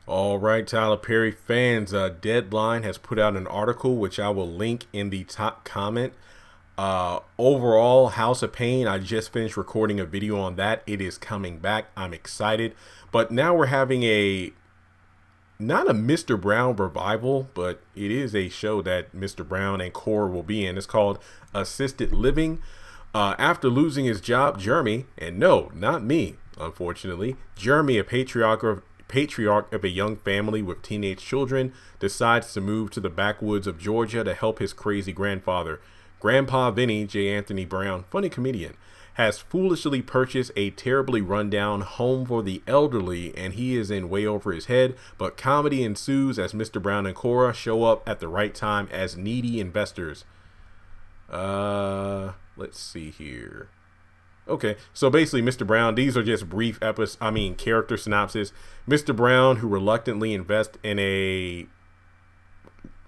All right, Tyler Perry fans, Deadline has put out an article which I will link in the top comment. Overall, House of Pain, I just finished recording a video on that. It is coming back. I'm excited. But now we're having not a Mr. Brown revival, but it is a show that Mr. Brown and Cora will be in. It's called Assisted Living. After losing his job, Jeremy, and no, not me, unfortunately, Jeremy, a patriarch of a young family with teenage children, decides to move to the backwoods of Georgia to help his crazy grandfather. Grandpa Vinny, J. Anthony Brown, funny comedian, has foolishly purchased a terribly rundown home for the elderly, and he is in way over his head, but comedy ensues as Mr. Brown and Cora show up at the right time as needy investors. Let's see here. Okay, so basically, Mr. Brown, these are just brief character synopsis. Mr. Brown, who reluctantly invests in a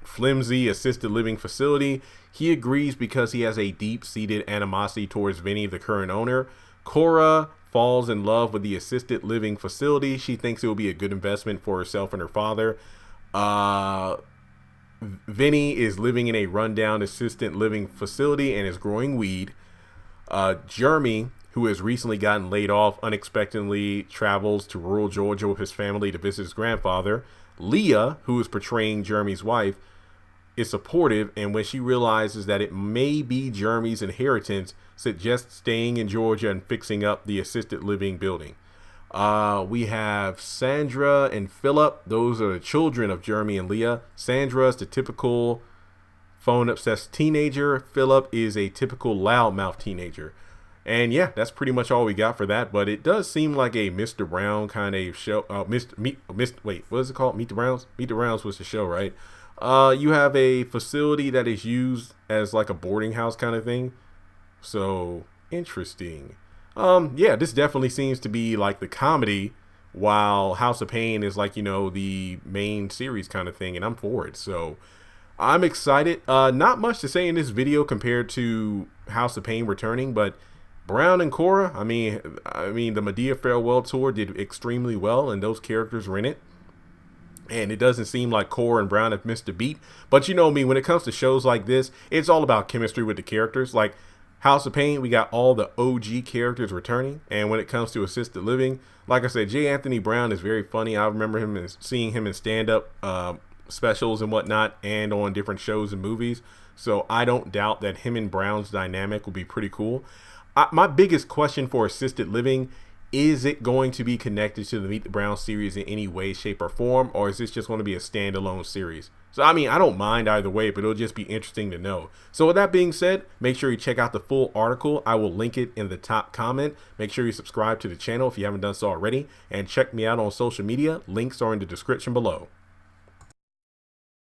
flimsy assisted living facility, he agrees because he has a deep-seated animosity towards Vinny, the current owner. Cora falls in love with the assisted living facility. She thinks it will be a good investment for herself and her father. Vinny is living in a rundown assisted living facility and is growing weed. Jeremy, who has recently gotten laid off, unexpectedly travels to rural Georgia with his family to visit his grandfather. Leah, who is portraying Jeremy's wife, is supportive, and when she realizes that it may be Jeremy's inheritance, suggests staying in Georgia and fixing up the assisted living building. We have Sandra and Philip. Those are the children of Jeremy and Leah. Sandra is the typical phone-obsessed teenager. Philip is a typical loudmouth teenager. And yeah, that's pretty much all we got for that. But it does seem like a Mr. Brown kind of show. Wait, what is it called? Meet the Browns? Meet the Browns was the show, right? You have a facility that is used as like a boarding house kind of thing. So interesting. Yeah, this definitely seems to be like the comedy, while House of Pain is like, the main series kind of thing, and I'm for it. So I'm excited. Not much to say in this video compared to House of Pain returning, but Brown and Cora, I mean the Medea farewell tour did extremely well, and those characters were in it. And it doesn't seem like Cora and Brown have missed a beat. But you know me, when it comes to shows like this, it's all about chemistry with the characters. Like House of Pain, we got all the OG characters returning. And when it comes to assisted living, like I said, J. Anthony Brown is very funny. I remember seeing him in stand-up specials and whatnot, and on different shows and movies. So I don't doubt that him and Brown's dynamic will be pretty cool. My biggest question for assisted living: is it going to be connected to the Meet the Brown series in any way, shape, or form? Or is this just going to be a standalone series? So, I don't mind either way, but it'll just be interesting to know. So with that being said, make sure you check out the full article. I will link it in the top comment. Make sure you subscribe to the channel if you haven't done so already. And check me out on social media. Links are in the description below.